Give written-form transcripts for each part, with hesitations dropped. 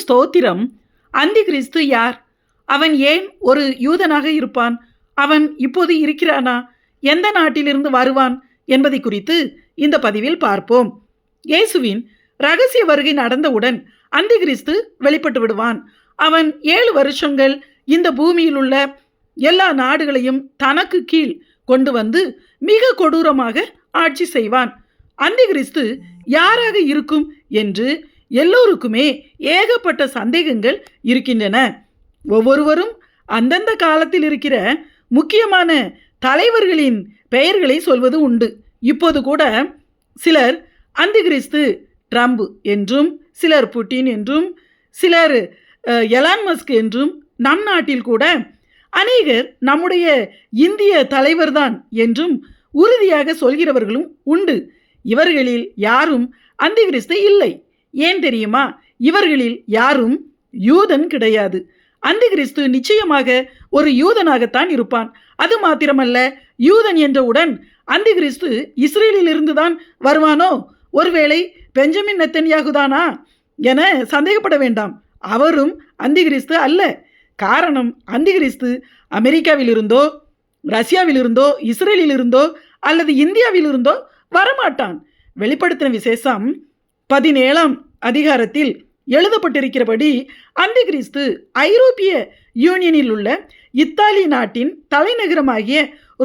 ஸ்தோத்திரம். அந்தி கிறிஸ்து யார்? அவன் ஏன் ஒரு யூதனாக இருப்பான்? அவன் இப்போது இருக்கிறானா? எந்த நாட்டிலிருந்து வருவான் என்பதை குறித்து இந்த பதிவில் பார்ப்போம். இயேசுவின் ரகசிய வருகை நடந்தவுடன் அந்தி கிறிஸ்து வெளிப்பட்டு விடுவான். அவன் 7 வருஷங்கள் இந்த பூமியில் உள்ள எல்லா நாடுகளையும் தனக்கு கீழ் கொண்டு வந்து மிக கொடூரமாக ஆட்சி செய்வான். அந்தி கிறிஸ்து யாராக இருக்கும் என்று எல்லோருக்குமே ஏகப்பட்ட சந்தேகங்கள் இருக்கின்றன. ஒவ்வொருவரும் அந்தந்த காலத்தில் இருக்கிற முக்கியமான தலைவர்களின் பெயர்களை சொல்வது உண்டு. இப்போது கூட சிலர் அந்தி கிறிஸ்து ட்ரம்ப் என்றும், சிலர் புட்டின் என்றும், சிலர் எலான் மஸ்க் என்றும், நம் நாட்டில் கூட அநேகர் நம்முடைய இந்திய தலைவர்தான் என்றும் உறுதியாக சொல்கிறவர்களும் உண்டு. இவர்களில் யாரும் அந்தி கிறிஸ்து இல்லை. ஏன் தெரியுமா? இவர்களில் யாரும் யூதன் கிடையாது. அந்தி கிறிஸ்து நிச்சயமாக ஒரு யூதனாகத்தான் இருப்பான். அது மாத்திரமல்ல, யூதன் என்றவுடன் அந்தி கிறிஸ்து இஸ்ரேலில் இருந்துதான் வருவானோ? ஒருவேளை பெஞ்சமின் நெத்தன்யாகுதானா என சந்தேகப்பட வேண்டாம். அவரும் அந்தி கிறிஸ்து அல்ல. காரணம், அந்தி கிறிஸ்து அமெரிக்காவிலிருந்தோ, ரஷ்யாவிலிருந்தோ, இஸ்ரேலிலிருந்தோ அல்லது இந்தியாவிலிருந்தோ வரமாட்டான். வெளிப்படுத்தின விசேஷம் 17ஆம் அதிகாரத்தில் எழுதப்பட்டிருக்கிறபடி அந்தி கிறிஸ்து ஐரோப்பிய யூனியனில் உள்ள இத்தாலி நாட்டின் தலைநகரமாகிய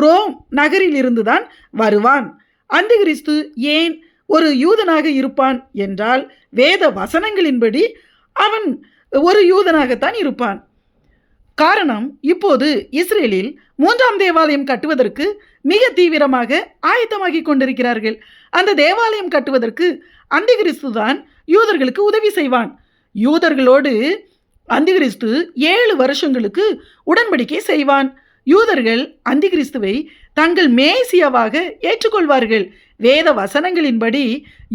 ரோம் நகரில் இருந்துதான் வருவான். அந்தி கிறிஸ்து ஏன் ஒரு யூதனாக இருப்பான் என்றால், வேத வசனங்களின்படி அவன் ஒரு யூதனாகத்தான் இருப்பான். காரணம், இப்போது இஸ்ரேலில் 3ஆம் தேவாலயம் கட்டுவதற்கு மிக தீவிரமாக ஆயத்தமாகி கொண்டிருக்கிறார்கள். அந்த தேவாலயம் கட்டுவதற்கு அந்தி கிறிஸ்து தான் யூதர்களுக்கு உதவி செய்வான். யூதர்களோடு அந்தி கிறிஸ்து 7 வருஷங்களுக்கு உடன்படிக்கை செய்வான். யூதர்கள் அந்தி கிறிஸ்துவை தங்கள் மேசியாவாக ஏற்றுக்கொள்வார்கள். வேத வசனங்களின்படி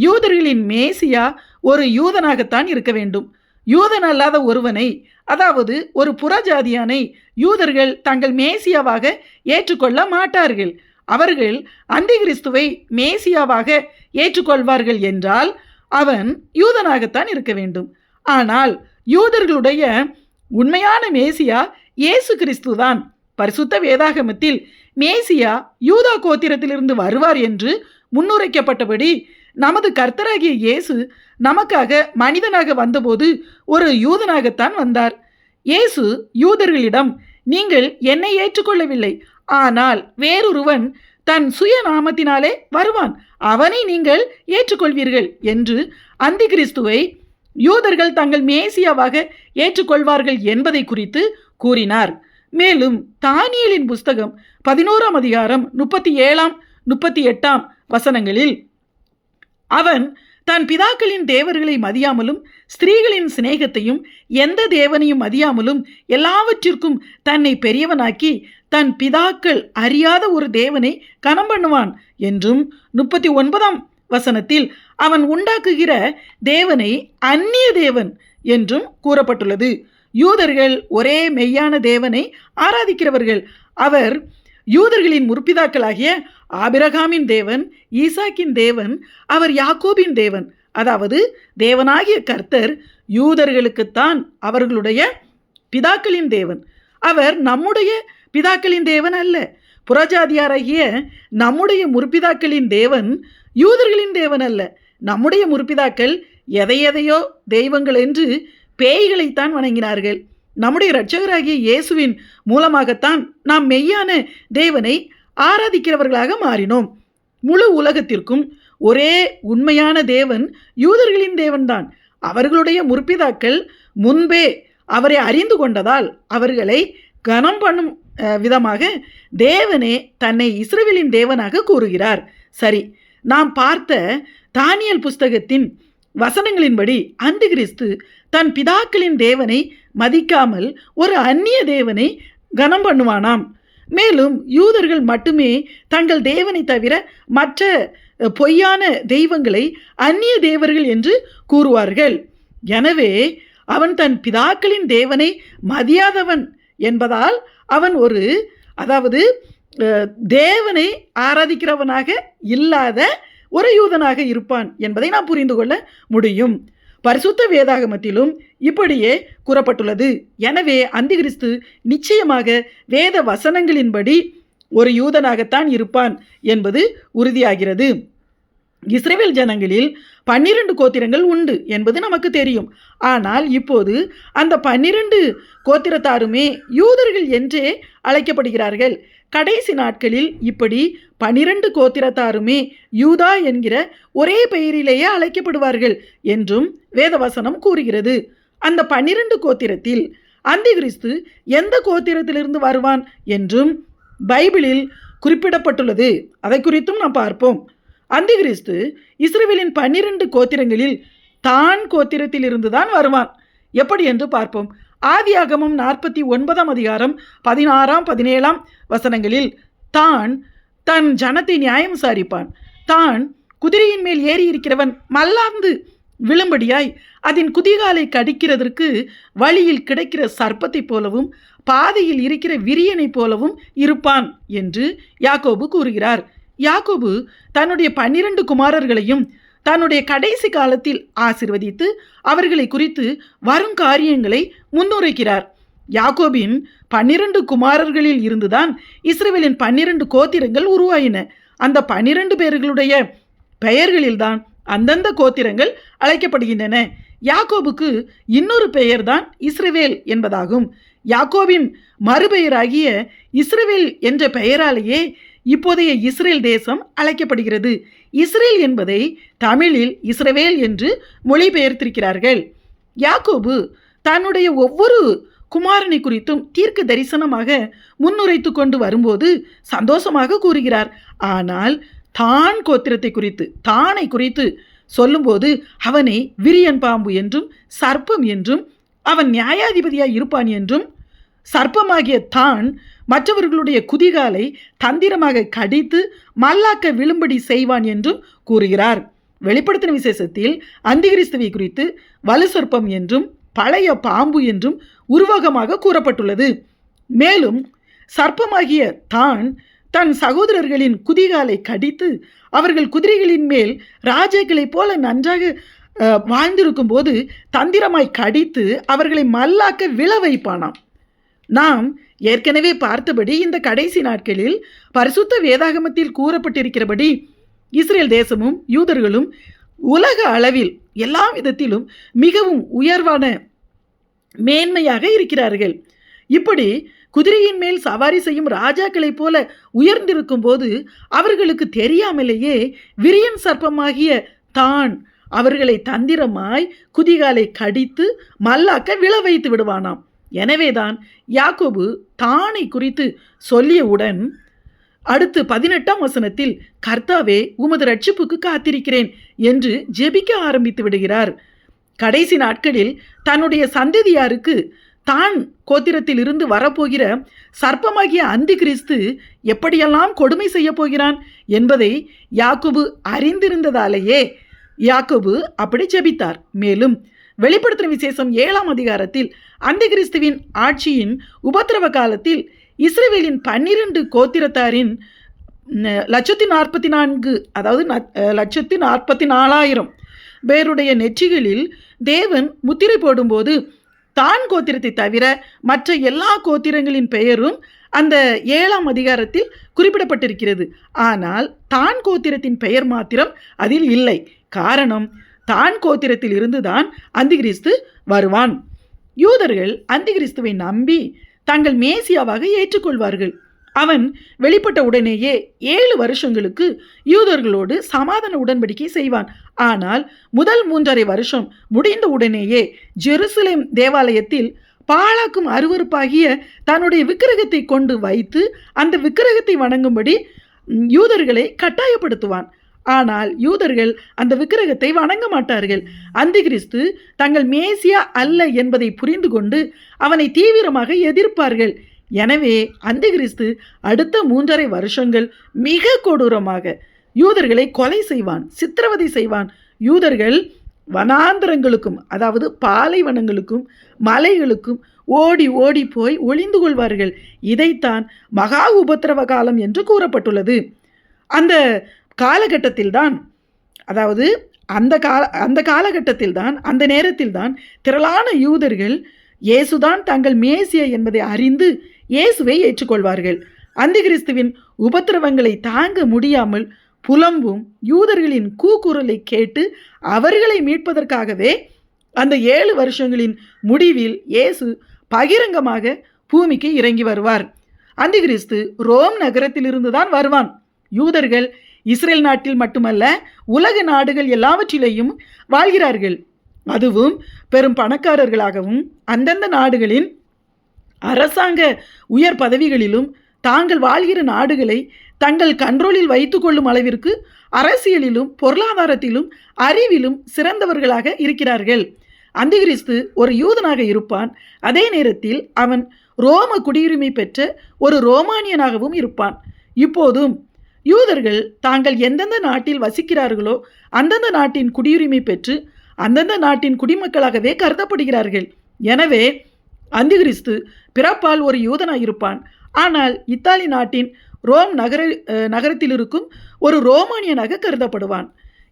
யூதர்களின் மேசியா ஒரு யூதனாகத்தான் இருக்க வேண்டும். யூதன் அல்லாத ஒருவனை, அதாவது ஒரு புறஜாதியானை யூதர்கள் தங்கள் மேசியாவாக ஏற்றுக்கொள்ள மாட்டார்கள். அவர்கள் அந்தி கிறிஸ்துவை மேசியாவாக ஏற்றுக்கொள்வார்கள் என்றால் அவன் யூதனாகத்தான் இருக்க வேண்டும். ஆனால் யூதர்களுடைய உண்மையான மேசியா இயேசு கிறிஸ்து தான். பரிசுத்த வேதாகமத்தில் மேசியா யூதா கோத்திரத்திலிருந்து வருவார் என்று முன்னுரைக்கப்பட்டபடி நமது கர்த்தராகிய இயேசு நமக்காக மனிதனாக வந்தபோது ஒரு யூதனாகத்தான் வந்தார். இயேசு யூதர்களிடம், நீங்கள் என்னை ஏற்றுக்கொள்ளவில்லை, ஆனால் வேறொருவன் தன் சுய நாமத்தினாலே வருவான், அவனை நீங்கள் ஏற்றுக்கொள்வீர்கள் என்று அந்தி கிறிஸ்துவை யூதர்கள் தங்கள் மேசியாவாக ஏற்றுக்கொள்வார்கள் என்பதை குறித்து கூறினார். மேலும் தானியேலின் புஸ்தகம் 11ஆம் அதிகாரம் 37ஆம் 38ஆம் வசனங்களில், அவன் தன் பிதாக்களின் தேவர்களை மதியாமலும் ஸ்திரீகளின் சிநேகத்தையும் எந்த தேவனையும் மதியாமலும் எல்லாவற்றிற்கும் தன்னை பெரியவனாக்கி தன் பிதாக்கள் அறியாத ஒரு தேவனை கனம் பண்ணுவான் என்றும், 39ஆம் வசனத்தில் அவன் உண்டாக்குகிற தேவனை அந்நிய தேவன் என்றும் கூறப்பட்டுள்ளது. யூதர்கள் ஒரே மெய்யான தேவனை ஆராதிக்கிறவர்கள். அவர் யூதர்களின் முற்பிதாக்களாகிய ஆபிரகாமின் தேவன், ஈசாக்கின் தேவன், அவர் யாக்கோபின் தேவன். அதாவது தேவனாகிய கர்த்தர் யூதர்களுக்குத்தான் அவர்களுடைய பிதாக்களின் தேவன். அவர் நம்முடைய பிதாக்களின் தேவன் அல்ல. புறஜாதியாராகிய நம்முடைய முற்பிதாக்களின் தேவன் யூதர்களின் தேவன் அல்ல. நம்முடைய முற்பிதாக்கள் எதையோ தெய்வங்கள் என்று பேய்களைத்தான் வணங்கினார்கள். நம்முடைய இரட்சகராகிய இயேசுவின் மூலமாகத்தான் நாம் மெய்யான தேவனை ஆராதிக்கிறவர்களாக மாறினோம். முழு உலகத்திற்கும் ஒரே உண்மையான தேவன் யூதர்களின் தேவன்தான். அவர்களுடைய முற்பிதாக்கள் முன்பே அவரை அறிந்து கொண்டதால் அவர்களை கனம் பண்ணும் விதமாக தேவனே தன்னை இஸ்ரவேலின் தேவனாக கூறுகிறார். சரி, நாம் பார்த்த தானியேல் புஸ்தகத்தின் வசனங்களின்படி அந்தி கிறிஸ்து தன் பிதாக்களின் தேவனை மதிக்காமல் ஒரு அந்நிய தேவனை கனம் பண்ணுவானாம். மேலும் யூதர்கள் மட்டுமே தங்கள் தேவனை தவிர மற்ற பொய்யான தெய்வங்களை அந்நிய தேவர்கள் என்று கூறுவார்கள். எனவே அவன் தன் பிதாக்களின் தேவனை மதியாதவன் என்பதால் அவன் அதாவது தேவனை ஆராதிக்கிறவனாக இல்லாத ஒரு யூதனாக இருப்பான் என்பதை நாம் புரிந்து கொள்ள முடியும். பரிசுத்த வேதாகமத்திலும் இப்படியே கூறப்பட்டுள்ளது. எனவே அந்திகிறிஸ்து நிச்சயமாக வேத வசனங்களின்படி ஒரு யூதனாகத்தான் இருப்பான் என்பது உறுதியாகிறது. இஸ்ரவேல் ஜனங்களில் 12 கோத்திரங்கள் உண்டு என்பது நமக்கு தெரியும். ஆனால் இப்போது அந்த 12 கோத்திரத்தாருமே யூதர்கள் என்றே அழைக்கப்படுகிறார்கள். கடைசி நாட்களில் இப்படி 12 கோத்திரத்தாருமே யூதா என்கிற ஒரே பெயரிலேயே அழைக்கப்படுவார்கள் என்றும் வேதவசனம் கூறுகிறது. அந்த 12 கோத்திரத்தில் அந்திகிறிஸ்து எந்த கோத்திரத்திலிருந்து வருவான் என்றும் பைபிளில் குறிப்பிடப்பட்டுள்ளது. அதை குறித்தும் நாம் பார்ப்போம். அந்திகிறிஸ்து இஸ்ரவேலின் 12 கோத்திரங்களில் தான் கோத்திரத்தில் இருந்துதான் வருவான். எப்படி என்று பார்ப்போம். ஆதியாகமம் 49 அதிகாரம் 16, 17 வசனங்களில் தான் தன் ஜனத்தை நியாயம் விசாரிப்பான். தான் குதிரையின் மேல் ஏறி இருக்கிறவன் மல்லாந்து விழும்படியாய் அதன் குதிகாலை கடிக்கிறதற்கு வழியில் கிடைக்கிற சர்ப்பத்தை போலவும் பாதையில் இருக்கிற விரியனை போலவும் இருப்பான் என்று யாக்கோபு கூறுகிறார். யாக்கோபு தன்னுடைய 12 குமாரர்களையும் தன்னுடைய கடைசி காலத்தில் ஆசீர்வதித்து அவர்களை குறித்து வரும் காரியங்களை முன்னுரைக்கிறார். யாக்கோபின் 12 குமாரர்களில் இருந்துதான் இஸ்ரவேலின் 12 கோத்திரங்கள் உருவாயின. அந்த 12 பேர்களுடைய பெயர்களில்தான் அந்தந்த கோத்திரங்கள் அழைக்கப்படுகின்றன. யாக்கோபுக்கு இன்னொரு பெயர்தான் இஸ்ரவேல் என்பதாகும். யாக்கோபின் மறுபெயராகிய இஸ்ரவேல் என்ற பெயராலேயே இப்போதைய இஸ்ரேல் தேசம் அழைக்கப்படுகிறது. இஸ்ரேல் என்பதை தமிழில் இஸ்ரவேல் என்று மொழிபெயர்த்திருக்கிறார்கள். யாக்கோபு தன்னுடைய ஒவ்வொரு குமாரனை குறித்தும் தீர்க்க தரிசனமாக முன்னுரைத்து கொண்டு வரும்போது சந்தோஷமாக கூறுகிறார். ஆனால் தான் கோத்திரத்தை குறித்து, தானை குறித்து சொல்லும்போது அவனை விரியன் பாம்பு என்றும் சர்ப்பம் என்றும், அவன் நியாயாதிபதியாய் இருப்பான் என்றும், சர்ப்பமாகிய தான் மற்றவர்களுடைய குதிகாலை தந்திரமாக கடித்து மல்லாக்க விழும்படி செய்வான் என்றும் கூறுகிறார். வெளிப்படுத்தின விசேஷத்தில் அந்திகிறிஸ்துவை குறித்து வலு சர்ப்பம் என்றும் பழைய பாம்பு என்றும் உருவகமாக கூறப்பட்டுள்ளது. மேலும் சர்ப்பமாகிய தான் தன் சகோதரர்களின் குதிகாலை கடித்து அவர்கள் குதிரைகளின் மேல் ராஜாக்களைப் போல நன்றாக வாழ்ந்திருக்கும் போது தந்திரமாய் கடித்து அவர்களை மல்லாக்க விழ வைப்பானாம். நாம் ஏற்கனவே பார்த்தபடி இந்த கடைசி நாட்களில் பரிசுத்த வேதாகமத்தில் கூறப்பட்டிருக்கிறபடி இஸ்ரேல் தேசமும் யூதர்களும் உலக அளவில் எல்லா விதத்திலும் மிகவும் உயர்வான மேன்மையாக இருக்கிறார்கள். இப்படி குதிரையின் மேல் சவாரி செய்யும் ராஜாக்களைப் போல உயர்ந்திருக்கும் போது அவர்களுக்கு தெரியாமலேயே விரியன் சர்ப்பமாகிய தான் அவர்களை தந்திரமாய் குதிகாலை கடித்து மல்லாக்க விழ வைத்து விடுவானாம். எனவேதான் யாக்கோபு தானை குறித்து சொல்லியவுடன் அடுத்து 18ஆம் வசனத்தில் கர்த்தாவே உமது ரட்சிப்புக்கு காத்திருக்கிறேன் என்று ஜெபிக்க ஆரம்பித்து விடுகிறார். கடைசி நாட்களில் தன்னுடைய சந்ததியாருக்கு தான் கோத்திரத்தில் இருந்து வரப்போகிற சர்ப்பமாகிய அந்திகிறிஸ்து எப்படியெல்லாம் கொடுமை செய்ய போகிறான் என்பதை யாக்கோபு அறிந்திருந்ததாலேயே யாக்கோபு அப்படி ஜெபித்தார். மேலும் வெளிப்படுத்தின விசேஷம் 7ஆம் அதிகாரத்தில் அந்திகிறிஸ்துவின் ஆட்சியின் உபத்திரவ காலத்தில் இஸ்ரவேலின் 12 கோத்திரத்தாரின் 144,000 அதாவது 144,000 பேருடைய நெற்றிகளில் தேவன் முத்திரை போடும்போது தான் கோத்திரத்தை தவிர மற்ற எல்லா கோத்திரங்களின் பெயரும் அந்த 7ஆம் அதிகாரத்தில் குறிப்பிடப்பட்டிருக்கிறது. ஆனால் தான் கோத்திரத்தின் பெயர் மாத்திரம் அதில் இல்லை. காரணம், தான் கோத்திரத்தில் இருந்துதான் அந்திகிறிஸ்து வருவான். யூதர்கள் அந்திகிறிஸ்துவை நம்பி தங்கள் மேசியாவாக ஏற்றுக்கொள்வார்கள். அவன் வெளிப்பட்ட உடனேயே 7 வருஷங்களுக்கு யூதர்களோடு சமாதான உடன்படிக்கை செய்வான். ஆனால் முதல் 3.5 வருஷம் முடிந்த உடனேயே ஜெருசலேம் தேவாலயத்தில் பாழாக்கும் அருவருப்பாகிய தன்னுடைய விக்கிரகத்தை கொண்டு வைத்து அந்த விக்கிரகத்தை வணங்கும்படி யூதர்களை கட்டாயப்படுத்துவான். ஆனால் யூதர்கள் அந்த விக்கிரகத்தை வணங்க மாட்டார்கள். அந்திகிறிஸ்து தங்கள் மேசியா அல்ல என்பதை புரிந்து கொண்டு அவனை தீவிரமாக எதிர்ப்பார்கள். எனவே அந்திகிறிஸ்து அடுத்த 3.5 வருஷங்கள் மிக கொடூரமாக யூதர்களை கொலை செய்வான், சித்திரவதை செய்வான். யூதர்கள் வனாந்தரங்களுக்கும், அதாவது பாலைவனங்களுக்கும் மலைகளுக்கும் ஓடி ஓடி போய் ஒளிந்து கொள்வார்கள். இதைத்தான் மகா உபத்திரவ காலம் என்று கூறப்பட்டுள்ளது. அந்த காலகட்டத்தில்தான், அதாவது அந்த காலகட்டத்தில் தான், அந்த நேரத்தில் தான் திரளான யூதர்கள் இயேசுதான் தங்கள் மேசியா என்பதை அறிந்து இயேசுவை ஏற்றுக்கொள்வார்கள். அந்திகிறிஸ்துவின் உபத்திரவங்களை தாங்க முடியாமல் புலம்பும் யூதர்களின் கூக்குரலை கேட்டு அவர்களை மீட்பதற்காகவே அந்த 7 வருஷங்களின் முடிவில் இயேசு பகிரங்கமாக பூமிக்கு இறங்கி வருவார். அந்திகிறிஸ்து ரோம் நகரத்திலிருந்து தான் வருவான். யூதர்கள் இஸ்ரேல் நாட்டில் மட்டுமல்ல, உலக நாடுகள் எல்லாவற்றிலேயும் வாழ்கிறார்கள். அதுவும் பெரும் பணக்காரர்களாகவும் அந்தந்த நாடுகளின் அரசாங்க உயர் பதவிகளிலும் தாங்கள் வாழ்கிற நாடுகளை தங்கள் கண்ட்ரோலில் வைத்து கொள்ளும் அளவிற்கு அரசியலிலும் பொருளாதாரத்திலும் அறிவிலும் சிறந்தவர்களாக இருக்கிறார்கள். அந்திகிறிஸ்து ஒரு யூதனாக இருப்பான். அதே நேரத்தில் அவன் ரோம குடியுரிமை பெற்ற ஒரு ரோமானியனாகவும் இருப்பான். இப்போதும் யூதர்கள் தாங்கள் எந்தெந்த நாட்டில் வசிக்கிறார்களோ அந்தந்த நாட்டின் குடியுரிமை பெற்று அந்தந்த நாட்டின் குடிமக்களாகவே கருதப்படுகிறார்கள். எனவே அந்திகிறிஸ்து பிறப்பால் ஒரு யூதனாயிருப்பான். ஆனால் இத்தாலி நாட்டின் ரோம் நகரத்தில் இருக்கும் ஒரு ரோமானியனாக கருதப்படுவான்.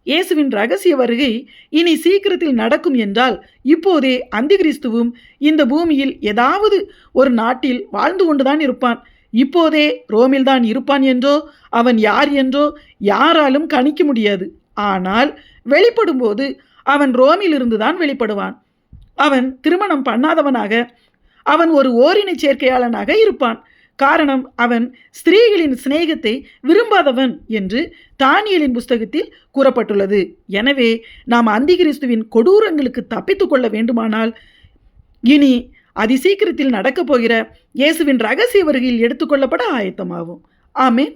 இயேசுவின் ரகசிய வருகை இனி சீக்கிரத்தில் நடக்கும் என்றால் இப்போதே அந்திகிறிஸ்துவும் இந்த பூமியில் ஏதாவது ஒரு நாட்டில் வாழ்ந்து கொண்டுதான் இருப்பான். இப்போதே ரோமில்தான் இருப்பான் என்றோ அவன் யார் என்றோ யாராலும் கணிக்க முடியாது. ஆனால் வெளிப்படும் போது அவன் ரோமிலிருந்து தான் வெளிப்படுவான். அவன் திருமணம் பண்ணாதவனாக, அவன் ஒரு ஓரினை சேர்க்கையாளனாக இருப்பான். காரணம், அவன் ஸ்திரீகளின் சிநேகத்தை விரும்பாதவன் என்று தானியேலின் புஸ்தகத்தில் கூறப்பட்டுள்ளது. எனவே நாம் அந்திகிறிஸ்துவின் கொடூரங்களுக்கு தப்பித்து கொள்ள வேண்டுமானால் இனி அதிசீக்கிரத்தில் நடக்கப் போகிற இயேசுவின் ரகசிய வருகையில் எடுத்துக்கொள்ளப்பட ஆயத்தமாகும். ஆமென்.